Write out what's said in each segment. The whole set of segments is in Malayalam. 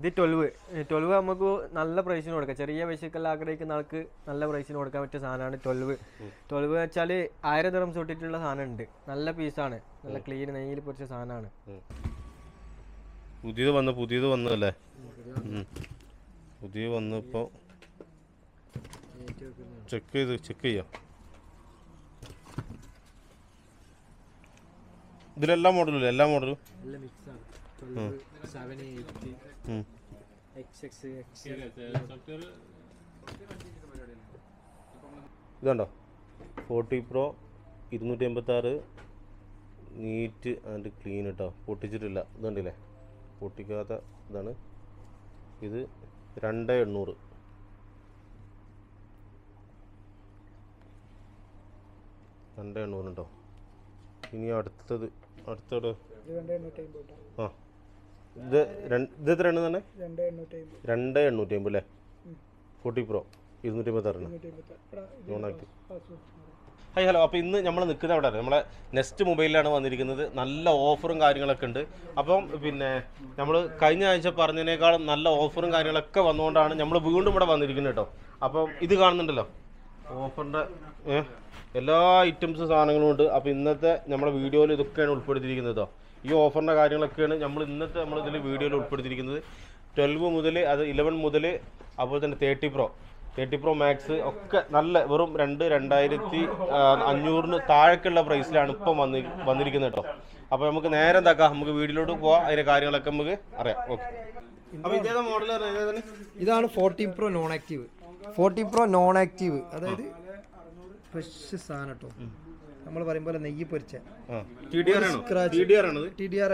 ഇത് 12 നമുക്ക് നല്ല പ്രൈസിന് കൊടുക്കാം. ചെറിയ പൈസക്കെല്ലാം ആഗ്രഹിക്കുന്ന ആൾക്ക് നല്ല പ്രൈസിന് കൊടുക്കാൻ പറ്റിയ സാധനമാണ് 12 വെച്ചാൽ 1000 ദിർഹംസ് തൊട്ടിട്ടുള്ള സാധനം ഉണ്ട്. നല്ല പീസാണ്, നല്ല ക്ലീൻ നെയ്യിൽ പൊരിച്ച സാധനമാണ്. പുതിയത് വന്നല്ലേ, പുതിയ വന്ന് ഇപ്പോൾ ചെക്ക് ചെയ്യാം. ഇതിലെല്ലാ മോഡലും ഇതുണ്ടോ 40 Pro 256 നീറ്റ് ആൻഡ് ക്ലീൻ കേട്ടോ, പൊട്ടിച്ചിട്ടില്ല. ഇതുണ്ടല്ലേ, പൊട്ടിക്കാത്ത ഇതാണ്. ഇത് 2800. കേട്ടോ. ഇനി അടുത്തത് ആ ഇത് എത്രയാണ് തന്നെ 2850 അല്ലേ? 40 Pro 256 non active. Hi hello. അപ്പോൾ ഇന്ന് നമ്മൾ നിൽക്കുന്നത് അവിടെ നമ്മളെ നെക്സ്റ്റ് മൊബൈലിലാണ് വന്നിരിക്കുന്നത്. നല്ല ഓഫറും കാര്യങ്ങളൊക്കെ ഉണ്ട്. അപ്പം പിന്നെ നമ്മൾ കഴിഞ്ഞ ആഴ്ച പറഞ്ഞതിനേക്കാളും നല്ല ഓഫറും കാര്യങ്ങളൊക്കെ വന്നുകൊണ്ടാണ് നമ്മൾ വീണ്ടും ഇവിടെ വന്നിരിക്കുന്നത് കേട്ടോ. അപ്പം ഇത് കാണുന്നുണ്ടല്ലോ ഓഫറിൻ്റെ എല്ലാ ഐറ്റംസ് സാധനങ്ങളും ഉണ്ട്. അപ്പോൾ ഇന്നത്തെ നമ്മുടെ വീഡിയോയിൽ ഇതൊക്കെയാണ് ഉൾപ്പെടുത്തിയിരിക്കുന്നത് കേട്ടോ. ഈ ഓഫറിൻ്റെ കാര്യങ്ങളൊക്കെയാണ് നമ്മളിതിൽ വീഡിയോയിൽ ഉൾപ്പെടുത്തിയിരിക്കുന്നത്. 12 മുതൽ 11 മുതൽ അതുപോലെ തന്നെ 30 Pro Max ഒക്കെ നല്ല വെറും 2500 താഴേക്കുള്ള പ്രൈസിലാണ് ഇപ്പം വന്നിരിക്കുന്നത് കേട്ടോ. അപ്പോൾ നമുക്ക് നേരെ എന്താക്കാം, നമുക്ക് വീഡിയോയിലോട്ട് പോവാം, അതിൻ്റെ കാര്യങ്ങളൊക്കെ നമുക്ക് അറിയാം. ഓക്കെ. അപ്പോൾ ഇതേതാ മോഡൽ? ഇതാണ് 14 Pro non active. 14 Pro non active അതായത് ഫ്രഷ് സാധനം കേട്ടോ. നമ്മൾ പറയുമ്പോൾ നെയ്യ് പൊരിച്ച TDR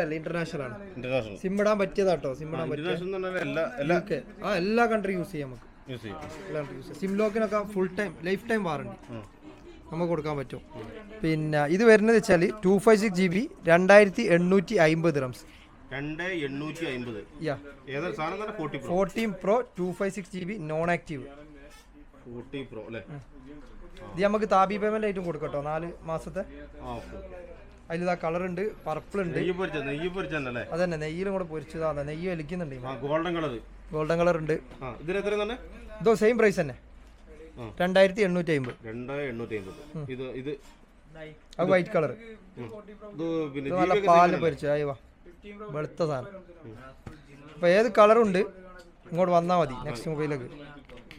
അല്ല, ഇന്റർനാഷണൽ ആണ്. സിം ഇടാൻ പറ്റിയതാട്ടോ, സിം ഇടാൻ പറ്റിയ എല്ലാ കൺട്രി യൂസ് ചെയ്യാം നമുക്ക്. സിം ലോക്കിനൊക്കെ full time life time warranty നമുക്ക് കൊടുക്കാൻ പറ്റും. പിന്നെ ഇത് വരുന്നത് വെച്ചാൽ 256 GB 2850 dirhams. 2850. 14 Pro 256 GB non active. 40 Pro അല്ലേ? ഇത് നമുക്ക് താബി പേയ്മെന്റ് ആയിട്ടും കൊടുക്കട്ടോ, 4 മാസത്തെ. അതിലിതാ കളർ ഉണ്ട്, പർപ്പിൾ ഉണ്ട്. അതന്നെ നെയ്യിലും കൂടെ പൊരിച്ചതാ, നെയ്യ് വലിക്കുന്നുണ്ട്. ഗോൾഡൻ കളർ ഉണ്ട്. ഇതോ സെയിം പ്രൈസ് തന്നെ 2850. അത് വൈറ്റ് കളർ, നല്ല പാലിന് പൊരിച്ച വെളുത്ത സാധനം. അപ്പൊ ഏത് കളറുണ്ട് ഇങ്ങോട്ട് വന്നാൽ മതി നെക്സ്റ്റ് മൊബൈലിലേക്ക്.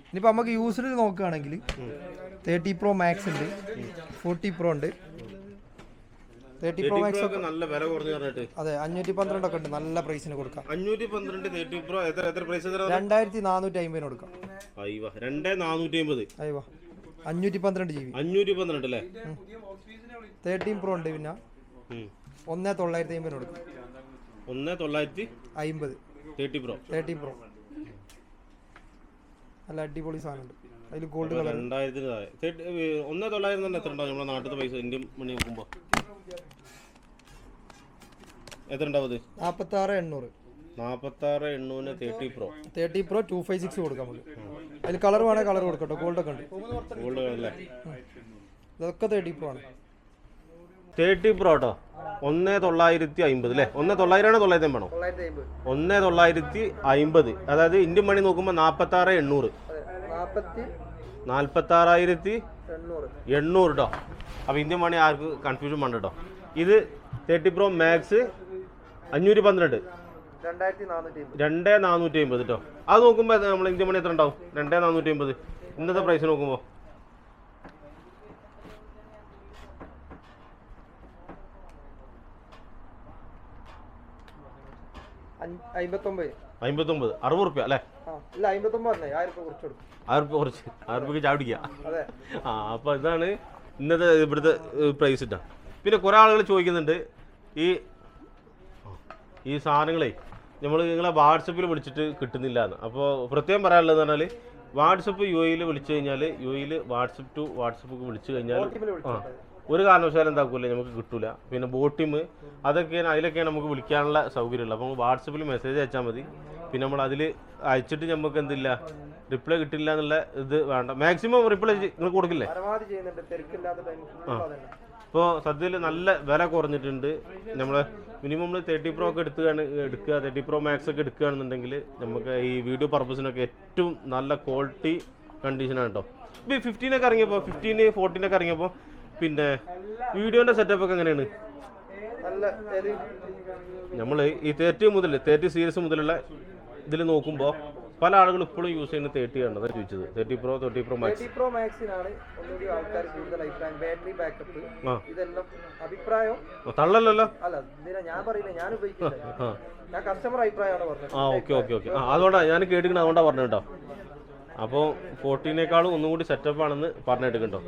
ഇനിയിപ്പോൾ നമുക്ക് യൂസ്ഡ് നോക്കുകയാണെങ്കിൽ 30 Pro Max ഉണ്ട്, 40 Pro ഉണ്ട്. 30 Pro Max ഒക്കെ നല്ല വില കുറഞ്ഞു പറഞ്ഞിട്ട്. അതെ 512 ഒക്കെ ഉണ്ട്, നല്ല പ്രൈസിന് കൊടുക്കാം. 512 30 Pro എത്ര പ്രൈസ്? 2450 കൊടുക്കാം. 2450. 512 GB 512 അല്ലേ? 13 Pro ഉണ്ട്, പിന്നെ 1950 കൊടുക്കാം. 1950 30 Pro. നല്ല അടിപൊളി സാധനം ഉണ്ട്. അതിൽ ഗോൾഡ് കളർ 1900 തന്നെ. എത്ര ഉണ്ടാവും നമ്മുടെ നാട്ടിലത്തെ പൈസ ഇന്ത്യൻ മണി നോക്കുമ്പോൾ? എത്ര ഉണ്ടാവും? 46,800. 30 Pro 256 കൊടുക്കാം നമുക്ക്. അതിൽ കളർ വേണമെങ്കിൽ കളർ കൊടുക്കട്ടോ, ഗോൾഡ് ഒക്കെ ഉണ്ട്. ഗോൾഡ് കളർ അല്ലേ? ഇതൊക്കെ 30 Pro ആണ്. 30 Pro കേട്ടോ 1950 അല്ലേ? 1900 ആണോ 950 ആണോ? 1950. അതായത് ഇന്ത്യൻ മണി നോക്കുമ്പോൾ 46,800. 46,800 കേട്ടോ. അപ്പോൾ ഇന്ത്യൻ മണി ആർക്ക് കൺഫ്യൂഷൻ വേണ്ട കേട്ടോ. ഇത് 30 Pro Max 512 2450 കേട്ടോ. അത് നോക്കുമ്പോൾ നമ്മൾ ഇന്ത്യൻ മണി എത്ര ഉണ്ടാവും? 2450 ഇന്നത്തെ പ്രൈസ് നോക്കുമ്പോൾ. $59 $60 അല്ലേ? 1000 കുറച്ച് 1000 ചാടിക്കുക. ആ അപ്പോൾ ഇതാണ് ഇന്നത്തെ ഇവിടുത്തെ പ്രൈസ് ഇട്ടാ. പിന്നെ കുറേ ആളുകൾ ചോദിക്കുന്നുണ്ട് ഈ സാധനങ്ങളെ നിങ്ങളെ വാട്സപ്പിൽ വിളിച്ചിട്ട് കിട്ടുന്നില്ല എന്ന്. അപ്പോൾ പ്രത്യേകം പറയാനുള്ളത് പറഞ്ഞാൽ വാട്സപ്പ് UAE വിളിച്ചു കഴിഞ്ഞാൽ UAE വാട്സപ്പ് ടു വാട്സപ്പ് വിളിച്ചു കഴിഞ്ഞാൽ ഒരു കാരണവശാലും എന്താക്കൂല, നമുക്ക് കിട്ടൂല. പിന്നെ ബോട്ടിം അതിലൊക്കെയാണ് നമുക്ക് വിളിക്കാനുള്ള സൗകര്യമുള്ളത്. അപ്പോൾ വാട്സപ്പിൽ മെസ്സേജ് അയച്ചാൽ മതി. പിന്നെ നമ്മൾ അതിൽ അയച്ചിട്ട് നമുക്ക് എന്തില്ല റിപ്ലൈ കിട്ടില്ല എന്നുള്ള ഇത് വേണ്ട. മാക്സിമം റിപ്ലൈ നിങ്ങൾ കൊടുക്കില്ലേ? ഇപ്പോൾ സദ്യയിൽ നല്ല വില കുറഞ്ഞിട്ടുണ്ട്. നമ്മൾ മിനിമം 30 Pro ഒക്കെ എടുക്കുക 30 Pro Max ഒക്കെ എടുക്കുകയാണെന്നുണ്ടെങ്കിൽ നമുക്ക് ഈ വീഡിയോ പർപ്പസിനൊക്കെ ഏറ്റവും നല്ല ക്വാളിറ്റി കണ്ടീഷനാണ് കേട്ടോ. ഇപ്പോൾ ഈ 15 ഒക്കെ ഇറങ്ങിയപ്പോൾ 15, 14 ഒക്കെ ഇറങ്ങിയപ്പോൾ പിന്നെ വീഡിയോൻ്റെ സെറ്റപ്പ് ഒക്കെ എങ്ങനെയാണ്? നമ്മൾ ഈ 30 സീരീസ് മുതലുള്ള ഇതിൽ നോക്കുമ്പോൾ പല ആളുകളും ഇപ്പോഴും യൂസ് ചെയ്യുന്ന 30 ആണ്. അതാണ് ചോദിച്ചത്. 30 Pro, 30 Pro Max. 30 Pro Max-നാണ് ഒന്നുകൂടി ആൾക്കാർ കൂടുതൽ അഭിപ്രായം. ബാറ്ററി ബാക്കപ്പ് ഇതെല്ലാം അഭിപ്രായം തള്ളല്ലോ. അല്ല, ഇതിനെ ഞാൻ പറയുന്നത്, ഞാൻ ഉപയോഗിക്കുന്നത്, ഞാൻ കസ്റ്റമർ അഭിപ്രായമാണ് പറഞ്ഞത്. ഓക്കെ. അതുകൊണ്ടാണ് ഞാൻ കേട്ടിരിക്കുന്നത്, അതുകൊണ്ടാണ് പറഞ്ഞു കേട്ടോ. അപ്പോൾ 14-നേക്കാളും ഒന്നും കൂടി സെറ്റപ്പ് ആണെന്ന് പറഞ്ഞിട്ടുണ്ടോ?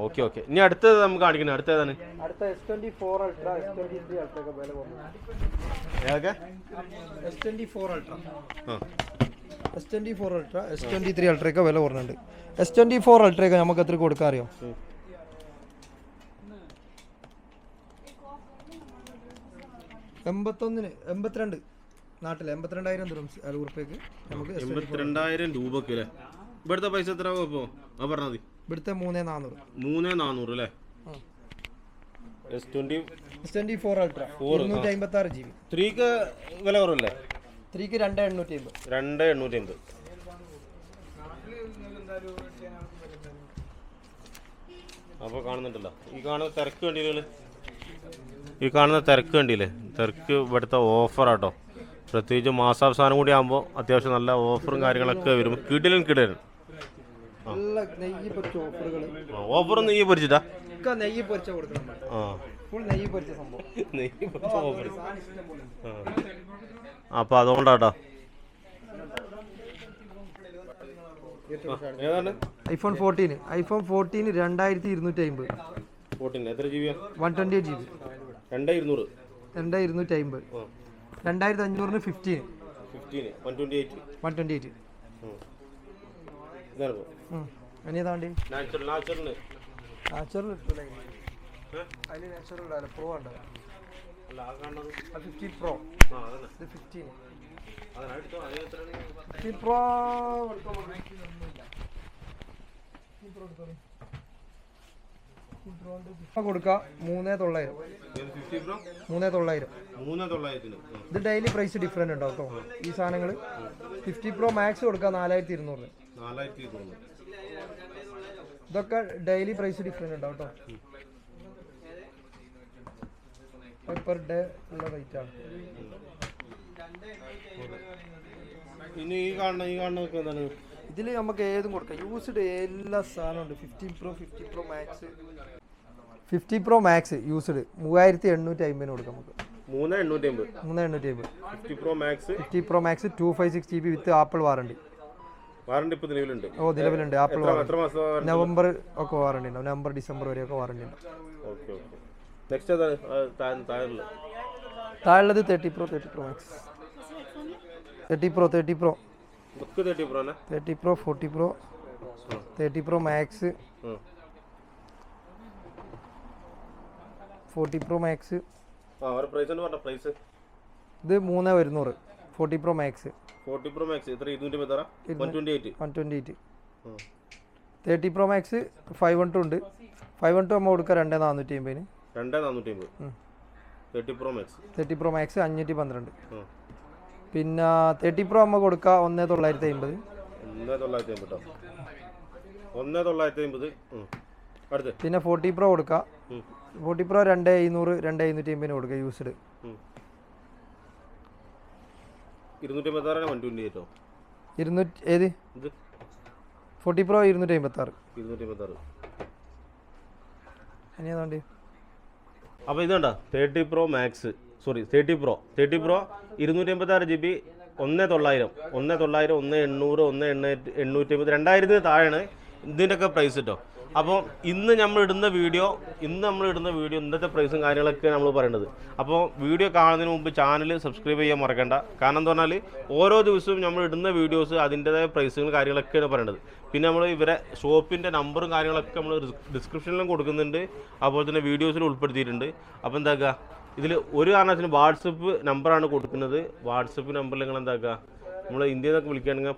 ഓക്കെ. ഇനി അടുത്തത് നമുക്ക് കാണിക്കണം. അടുത്തേതാണ്? അടുത്ത S24 Ultra, S23 Ultra ഒക്കെ വില കുറഞ്ഞു. ഏതൊക്കെ? S24 Ultra, S24 Ultra, S23 Ultra ഒക്കെ വില കുറഞ്ഞുണ്ട്. S24 Ultra ഒക്കെ നമുക്ക് എത്ര കൊടുക്കാൻ അറിയോ? 82 നാട്ടിൽ 82,000 രൂപയ്ക്ക് നമുക്ക് 82,000 രൂപക്ക് അല്ലേ? ഇവിടുത്തെ പൈസ എത്ര ഇപ്പോൾ പറഞ്ഞാൽ മതി. ഇവിടുത്തെ 3,400. 3,400 അല്ലേ? S24 Ultra 256 GB. 3ക്ക് വില കുറവല്ലേ? 3ക്ക് 2,850. 2,850. അപ്പോൾ കാണുന്നുണ്ടല്ലോ ഈ കാണുന്ന തിരക്ക് വണ്ടിയില്ലേ? തിരക്ക് ഇവിടുത്തെ ഓഫറാട്ടോ. പ്രത്യേകിച്ച് മാസാവസാനം കൂടി ആകുമ്പോൾ അത്യാവശ്യം നല്ല ഓഫറും കാര്യങ്ങളൊക്കെ വരും. കിടിലൻ ഓഫർ നെയ്യ് പൊരിച്ചിട്ടാ? നെയ്യ് പൊരിച്ച കൊടുക്കണം. ഫുൾ നെയ്യ് പൊരിച്ച സംഭവം. ഓഫർ. അപ്പോൾ അതുകൊണ്ടാട്ടോ. ഏതാണ്? iPhone 14 2250. 14 എത്ര GB? 128 GB. 2,200. 2,250. 2,500 15. 128. ഇതാണ് അനിയതാണ്ടി നാച്ചുറൽ നാച്ചുറൽ അതിൽ നാച്ചുറൽ പ്രോ ഉണ്ട്. 15 Pro. ഇത് 15 Pro കൊടുക്കാം. 3,900. ഇത് ഡെയിലി പ്രൈസ് ഡിഫറെന്റ് ഉണ്ടാവും കേട്ടോ ഈ സാധനങ്ങൾ. 50 Pro Max കൊടുക്കാം 4,200. ഇതൊക്കെ ഡെയിലി പ്രൈസ് ഡിഫറെന്റ് ഉണ്ടാവും കേട്ടോ. പെർ ഡേ ഉള്ള റേറ്റ് ആണ്. പിന്നെ ഈ കാണുന്നതൊക്കെ എന്താണ്? ഇതിൽ നമുക്ക് ഏതും കൊടുക്കാം. യൂസ്ഡ് എല്ലാ സാധനവും ഉണ്ട്. 15 Pro, 50 Pro Max യൂസ്ഡ് 3,850 കൊടുക്കാം നമുക്ക്. 3,850. 50 Pro Max 256 GB വിത്ത് ആപ്പിൾ വാറണ്ടി. ഇപ്പോൾ നിലവിലുണ്ട്. നിലവിലുണ്ട്. ആപ്പിൾ നവംബർ ഒക്കെ വാറണ്ടി ഉണ്ടാവും. നവംബർ ഡിസംബർ വരെയൊക്കെ വാറണ്ടി ഉണ്ടാവും. താഴെയുള്ളത് 30 Pro Max. 30 Pro 40 Pro 30 Pro Max 40 Pro Max. ഇത് 3,100. 40 Pro Max എത്ര? 128. 30 Pro Max 512 ഉണ്ട്. 512 നമ്മൾ കൊടുക്കുക 2,450. 30 Pro Max 512. പിന്നെ 30 Pro നമ്മൾ കൊടുക്കുക 1,950. 1,950. പിന്നെ 40 Pro കൊടുക്കുക. 40 Pro 2,200, 2,550 കൊടുക്കുക യൂസ്ഡ്. 256 ഏത്? 40 Pro 256. ഇനിയതുകൊണ്ട് അപ്പോൾ ഇതുണ്ടോ 30 Pro Max 30 Pro 256 GB 1,900, 1,800, 1,850, 2,000 താഴെയാണ് ഇതിൻ്റെയൊക്കെ പ്രൈസ് കേട്ടോ. അപ്പോൾ ഇന്ന് നമ്മൾ ഇടുന്ന വീഡിയോ ഇന്നത്തെ പ്രൈസും കാര്യങ്ങളൊക്കെ നമ്മൾ പറയേണ്ടത്. അപ്പോൾ വീഡിയോ കാണുന്നതിന് മുമ്പ് ചാനൽ സബ്സ്ക്രൈബ് ചെയ്യാൻ മറക്കണ്ട. കാരണം എന്താ പറഞ്ഞാൽ ഓരോ ദിവസവും നമ്മൾ ഇടുന്ന വീഡിയോസ് അതിൻ്റെതായ പ്രൈസുകളും കാര്യങ്ങളൊക്കെയാണ് പറയേണ്ടത്. പിന്നെ നമ്മൾ ഇവരെ ഷോപ്പിൻ്റെ നമ്പറും കാര്യങ്ങളൊക്കെ നമ്മൾ ഡിസ്ക്രിപ്ഷനിലും കൊടുക്കുന്നുണ്ട്, അതുപോലെ തന്നെ വീഡിയോസിൽ ഉൾപ്പെടുത്തിയിട്ടുണ്ട്. അപ്പോൾ എന്താക്കുക, ഇതിൽ ഒരു കാരണത്തിന് വാട്സപ്പ് നമ്പറാണ് കൊടുക്കുന്നത്. വാട്സപ്പ് നമ്പറിൽ നിങ്ങൾ എന്താക്കുക, നമ്മൾ ഇന്ത്യയിൽ നിന്നൊക്കെ വിളിക്കുകയാണെങ്കിൽ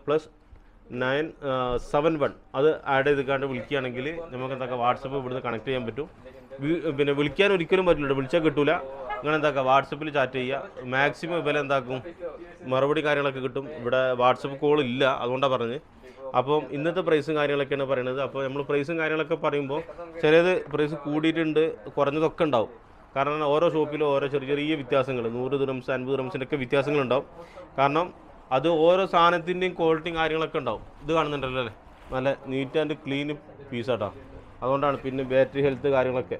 971 അത് ആഡ് ചെയ്തിക്കാണ്ട് വിളിക്കുകയാണെങ്കിൽ നമുക്ക് എന്താക്കുക വാട്സപ്പ് ഇവിടുന്ന് കണക്ട് ചെയ്യാൻ പറ്റും. പിന്നെ വിളിക്കാൻ ഒരിക്കലും പറ്റില്ല, വിളിച്ചാൽ കിട്ടൂല. അങ്ങനെ എന്താക്കുക വാട്സപ്പിൽ ചാറ്റ് ചെയ്യുക. മാക്സിമം ഇവരെ എന്താക്കും മറുപടി കാര്യങ്ങളൊക്കെ കിട്ടും. ഇവിടെ വാട്സപ്പ് കോൾ ഇല്ല, അതുകൊണ്ടാണ് പറഞ്ഞത്. അപ്പം ഇന്നത്തെ പ്രൈസും കാര്യങ്ങളൊക്കെയാണ് പറയുന്നത്. അപ്പോൾ നമ്മൾ പ്രൈസും കാര്യങ്ങളൊക്കെ പറയുമ്പോൾ ചിലത് പ്രൈസ് കൂടിയിട്ടുണ്ട്, കുറഞ്ഞതൊക്കെ ഉണ്ടാവും. കാരണം ഓരോ ഷോപ്പിലും ഓരോ ചെറിയ ചെറിയ വ്യത്യാസങ്ങൾ 100 ദിർഹംസ് 50 ദിർഹംസിൻ്റെ ഒക്കെ വ്യത്യാസങ്ങളുണ്ടാവും. കാരണം അത് ഓരോ സാധനത്തിൻ്റെയും ക്വാളിറ്റിയും കാര്യങ്ങളൊക്കെ ഉണ്ടാവും. ഇത് കാണുന്നുണ്ടല്ലോ അല്ലേ, നല്ല നീറ്റ് ആൻഡ് ക്ലീൻ പീസാട്ടോ. അതുകൊണ്ടാണ് പിന്നെ ബാറ്ററി ഹെൽത്ത് കാര്യങ്ങളൊക്കെ.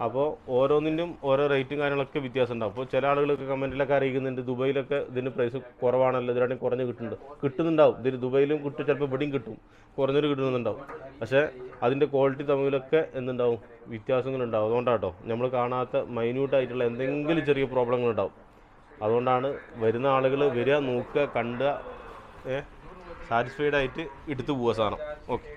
അപ്പോൾ ഓരോന്നിൻ്റെയും ഓരോ റേറ്റും കാര്യങ്ങളൊക്കെ വ്യത്യാസം ഉണ്ടാവും. അപ്പോൾ ചില ആളുകളൊക്കെ കമൻറ്റിലൊക്കെ അറിയിക്കുന്നുണ്ട് ദുബൈയിലൊക്കെ ഇതിന് പ്രൈസ് കുറവാണല്ലോ, ഇതിനാണെങ്കിൽ കുറഞ്ഞ് കിട്ടുന്നുണ്ടാവും. ഇതിന് ദുബൈയിലും കിട്ടും, ചിലപ്പോൾ ഇവിടെയും കിട്ടും, കുറഞ്ഞൊരു കിട്ടുന്നുണ്ടാവും. പക്ഷേ അതിൻ്റെ ക്വാളിറ്റി തമ്മിലൊക്കെ എന്തുണ്ടാവും വ്യത്യാസങ്ങളുണ്ടാവും. അതുകൊണ്ടാട്ടോ നമ്മൾ കാണാത്ത മൈന്യൂട്ടായിട്ടുള്ള എന്തെങ്കിലും ചെറിയ പ്രോബ്ലങ്ങളുണ്ടാവും. അതുകൊണ്ടാണ് വരുന്ന ആളുകൾ വരിക, നോക്കുക, കണ്ടുക, സാറ്റിസ്ഫൈഡ് ആയിട്ട് എടുത്തു പോവുക സാധനം. ഓക്കെ.